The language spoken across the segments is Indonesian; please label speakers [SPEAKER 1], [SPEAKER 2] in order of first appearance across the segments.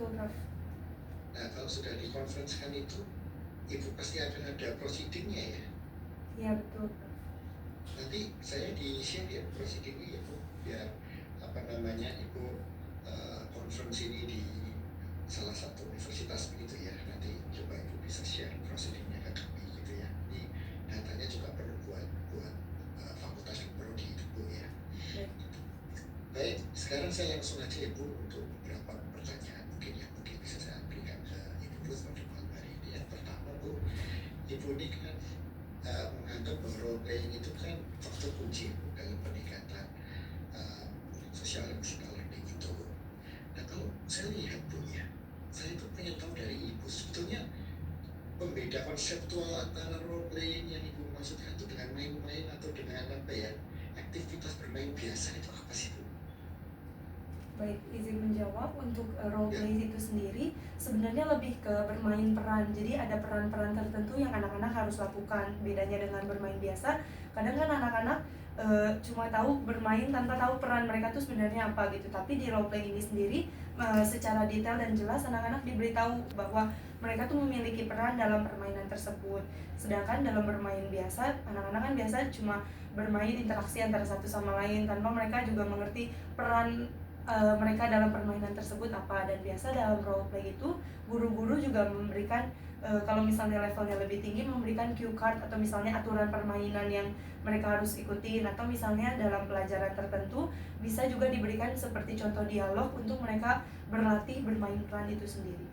[SPEAKER 1] betul Prof.
[SPEAKER 2] Nah kalau sudah dikonferensikan itu, Ibu pasti akan ada prosedurnya ya?
[SPEAKER 1] Iya betul Prof.
[SPEAKER 2] Nanti saya di-share ya prosedurnya ya Bu, biar Ibu conference ini di salah satu universitas begitu ya, nanti coba Ibu bisa share prosedurnya ke kami gitu ya. Ini datanya juga perlu buat fakultas dan prodi itu Bu ya. Baik, sekarang saya langsung aja Ibu untuk beberapa pertanyaan mungkin bisa saya berikan ke Ibu Ruth pada malam hari ini. Yang pertama Bu, Ibu ini kan menganggap bahwa role playing itu kan faktor kunci Bu dalam peningkatan sosial emosional learning itu. Nah kalau saya lihat Bu ya, saya itu pengen tahu dari Ibu sebetulnya pembeda konseptual antara role playing yang Ibu maksudkan itu dengan main-main atau dengan aktivitas bermain biasa itu apa sih Bu?
[SPEAKER 1] Baik, izin menjawab untuk role play itu sendiri sebenarnya lebih ke bermain peran. Jadi ada peran-peran tertentu yang anak-anak harus lakukan. Bedanya dengan bermain biasa, kadang kan anak-anak cuma tahu bermain tanpa tahu peran mereka tuh sebenarnya apa gitu. Tapi di role play ini sendiri secara detail dan jelas anak-anak diberitahu bahwa mereka tuh memiliki peran dalam permainan tersebut. Sedangkan dalam bermain biasa, anak-anak kan biasa cuma bermain interaksi antara satu sama lain tanpa mereka juga mengerti peran mereka dalam permainan tersebut apa. Dan biasa dalam role play itu guru-guru juga memberikan kalau misalnya levelnya lebih tinggi memberikan cue card atau misalnya aturan permainan yang mereka harus ikutin, atau misalnya dalam pelajaran tertentu bisa juga diberikan seperti contoh dialog untuk mereka berlatih bermain peran itu sendiri.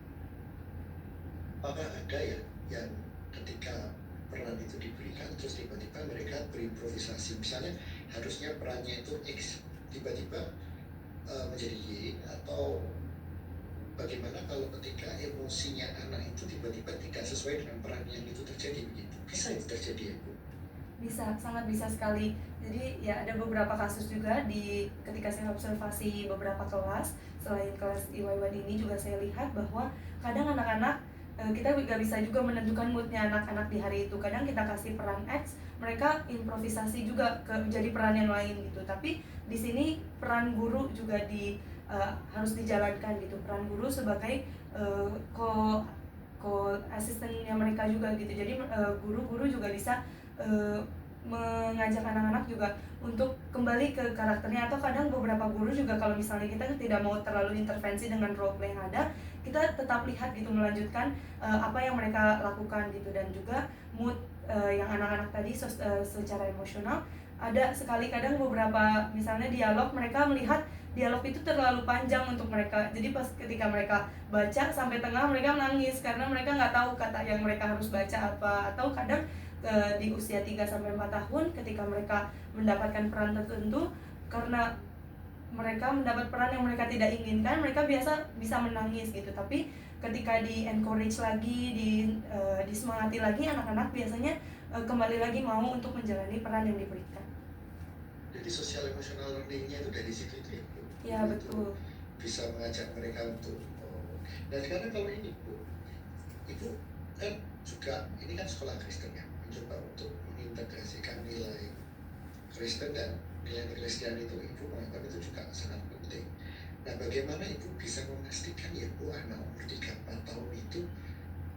[SPEAKER 2] Apakah ada ya yang ketika peran itu diberikan terus tiba-tiba mereka berimprovisasi, misalnya harusnya perannya itu X tiba-tiba menjadi Y, atau bagaimana kalau ketika emosinya anak itu tiba-tiba tidak sesuai dengan peran yang itu terjadi begitu? Bisa itu terjadi ya Bu?
[SPEAKER 1] Bisa, sangat bisa sekali. Jadi ya ada beberapa kasus juga ketika saya observasi beberapa kelas, selain kelas IWIWAN ini juga saya lihat bahwa kadang anak-anak kita nggak bisa juga menentukan moodnya anak-anak di hari itu. Kadang kita kasih peran X, mereka improvisasi juga menjadi peran yang lain gitu. Tapi di sini peran guru juga harus dijalankan gitu. Peran guru sebagai asistennya mereka juga gitu. Jadi guru-guru juga bisa mengajak anak-anak juga untuk kembali ke karakternya, atau kadang beberapa guru juga kalau misalnya kita tidak mau terlalu intervensi dengan role play yang ada, kita tetap lihat gitu, melanjutkan apa yang mereka lakukan gitu. Dan juga mood yang anak-anak tadi secara emosional, ada sekali kadang beberapa misalnya dialog, mereka melihat dialog itu terlalu panjang untuk mereka. Jadi pas ketika mereka baca sampai tengah mereka menangis karena mereka nggak tahu kata yang mereka harus baca apa. Atau kadang di usia 3-4 tahun ketika mereka mendapatkan peran tertentu, karena mereka mendapat peran yang mereka tidak inginkan, mereka biasa bisa menangis gitu. Tapi ketika di encourage lagi, disemangati lagi, anak-anak biasanya kembali lagi mau untuk menjalani peran yang diberikan.
[SPEAKER 2] Jadi sosial emosional learning-nya itu dari situ itu ya Bu?
[SPEAKER 1] Ya betul.
[SPEAKER 2] Bisa mengajak mereka untuk dan sekarang kalau ini Bu, Ibu kan juga, ini kan sekolah Kristen ya, mencoba untuk mengintegrasikan nilai Kristen dan nilai Kristen itu Ibu menganggap itu juga sangat penting. Nah bagaimana Ibu bisa memastikan ya Bu, anak umur 3-4 tahun itu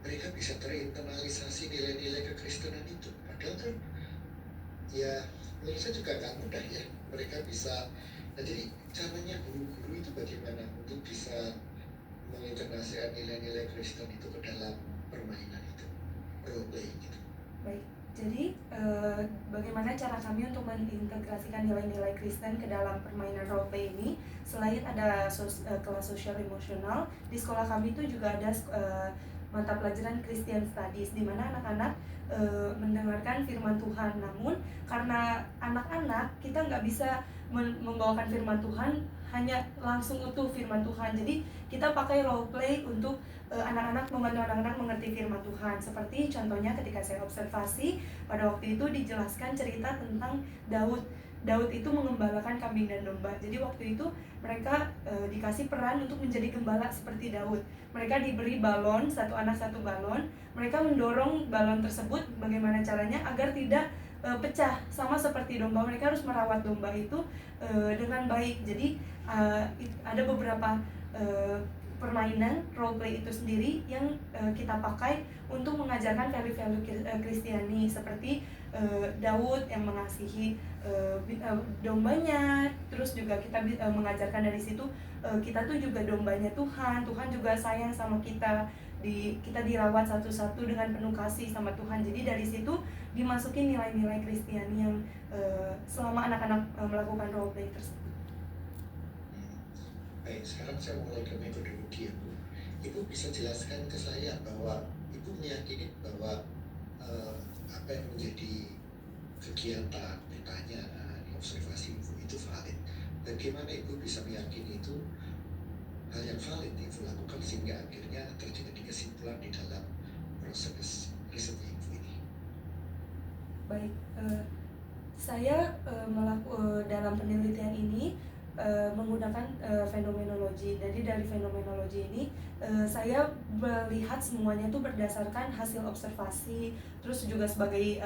[SPEAKER 2] mereka bisa terinternalisasi nilai-nilai kekristenan itu? Padahal kan ya menurut saya juga nggak mudah ya mereka bisa. Nah jadi caranya guru-guru itu bagaimana untuk bisa mengintegrasikan nilai-nilai Kristen itu ke dalam permainan itu, role play gitu?
[SPEAKER 1] Baik, jadi bagaimana cara kami untuk mengintegrasikan nilai-nilai Kristen ke dalam permainan role play ini? Selain ada kelas sosial emosional, di sekolah kami itu juga ada mata pelajaran Christian Studies, di mana anak-anak mendengarkan firman Tuhan. Namun karena anak-anak, kita nggak bisa membawakan firman Tuhan hanya langsung utuh firman Tuhan. Jadi kita pakai role play untuk anak-anak, membantu anak-anak mengerti firman Tuhan. Seperti contohnya ketika saya observasi, pada waktu itu dijelaskan cerita tentang Daud. Daud itu mengembalakan kambing dan domba. Jadi waktu itu mereka dikasih peran untuk menjadi gembala seperti Daud. Mereka diberi balon, satu anak satu balon. Mereka mendorong balon tersebut bagaimana caranya agar tidak pecah. Sama seperti domba, mereka harus merawat domba itu dengan baik. Jadi ada beberapa permainan role play itu sendiri yang kita pakai untuk mengajarkan value-value Kristiani, seperti Daud yang mengasihi dombanya. Terus juga kita mengajarkan dari situ kita tuh juga dombanya Tuhan. Tuhan juga sayang sama kita, kita dirawat satu-satu dengan penuh kasih sama Tuhan. Jadi dari situ dimasukin nilai-nilai Kristiani yang selama anak-anak melakukan role play tersebut.
[SPEAKER 2] Baik, sekarang saya mulai ke metodologi ya Bu. Ibu bisa jelaskan ke saya bahwa Ibu meyakini bahwa apa yang menjadi kegiatan, pertanyaan, observasi Ibu itu valid. Bagaimana Ibu bisa meyakini itu hal yang valid Ibu lakukan sehingga akhirnya terjadi kesimpulan di dalam proses riset Ibu ini?
[SPEAKER 1] Baik, saya dalam penelitian ini menggunakan fenomenologi. Jadi dari fenomenologi ini saya melihat semuanya itu berdasarkan hasil observasi. Terus juga sebagai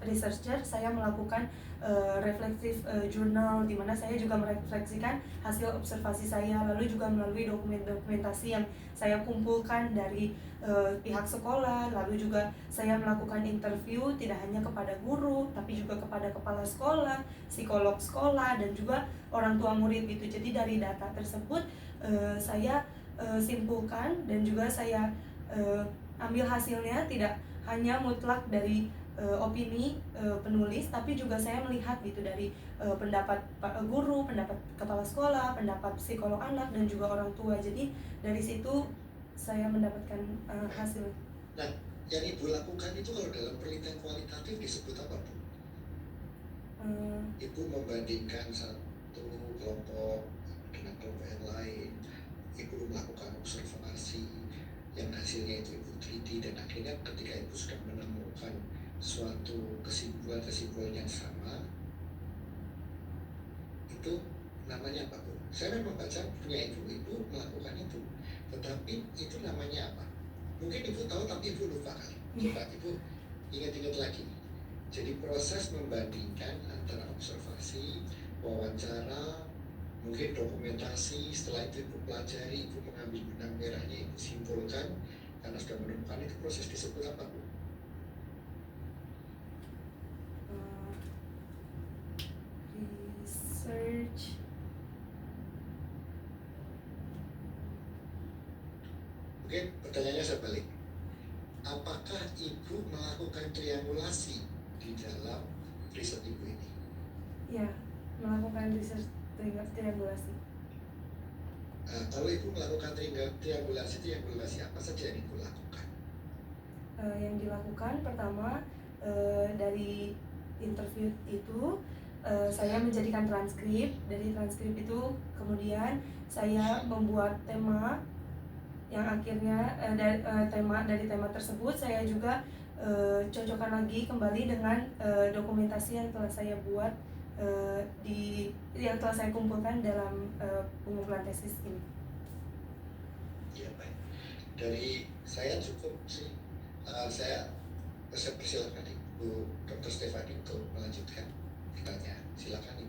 [SPEAKER 1] researcher saya melakukan reflective journal, di mana saya juga merefleksikan hasil observasi saya, lalu juga melalui dokumentasi yang saya kumpulkan dari pihak sekolah. Lalu juga saya melakukan interview tidak hanya kepada guru tapi juga kepada kepala sekolah, psikolog sekolah, dan juga orang tua murid gitu. Jadi dari data tersebut saya simpulkan, dan juga saya ambil hasilnya tidak hanya mutlak dari opini penulis, tapi juga saya melihat gitu dari pendapat guru, pendapat kepala sekolah, pendapat psikolog anak, dan juga orang tua. Jadi dari situ saya mendapatkan hasil.
[SPEAKER 2] Nah, yang Ibu lakukan itu kalau dalam penelitian kualitatif disebut apa Bu? Ibu membandingkan satu kelompok dengan kelompok yang lain, Ibu melakukan observasi yang hasilnya itu Ibu teliti, dan akhirnya ketika Ibu sudah menemukan suatu kesimpulan yang sama, itu namanya apa Bu? Saya memang baca punya Ibu melakukan itu, tetapi itu namanya apa? Mungkin Ibu tahu tapi Ibu lupa kali. Coba Ibu ingat-ingat lagi. Jadi proses membandingkan antara observasi, wawancara, mungkin dokumentasi, setelah itu Ibu pelajari, Ibu mengambil benang merahnya, Ibu simpulkan, karena sudah menemukan itu, proses disebut apa Bu?
[SPEAKER 1] Research.
[SPEAKER 2] Mungkin pertanyaannya saya balik. Apakah Ibu melakukan triangulasi di dalam riset Ibu ini?
[SPEAKER 1] Ya, melakukan riset triangulasi.
[SPEAKER 2] Kalau Ibu melakukan triangulasi apa saja yang Ibu lakukan?
[SPEAKER 1] Yang dilakukan pertama, dari interview itu saya menjadikan transkrip. Dari transkrip itu kemudian saya membuat tema yang akhirnya dari tema tersebut saya juga cocokkan lagi kembali dengan dokumentasi yang telah saya buat, yang telah saya kumpulkan dalam pengumpulan tesis ini.
[SPEAKER 2] Ya, baik. Dari saya cukup sih. Saya persilakan Ibu Dr. Stefani untuk melanjutkan pertanyaan. Silakan Ibu.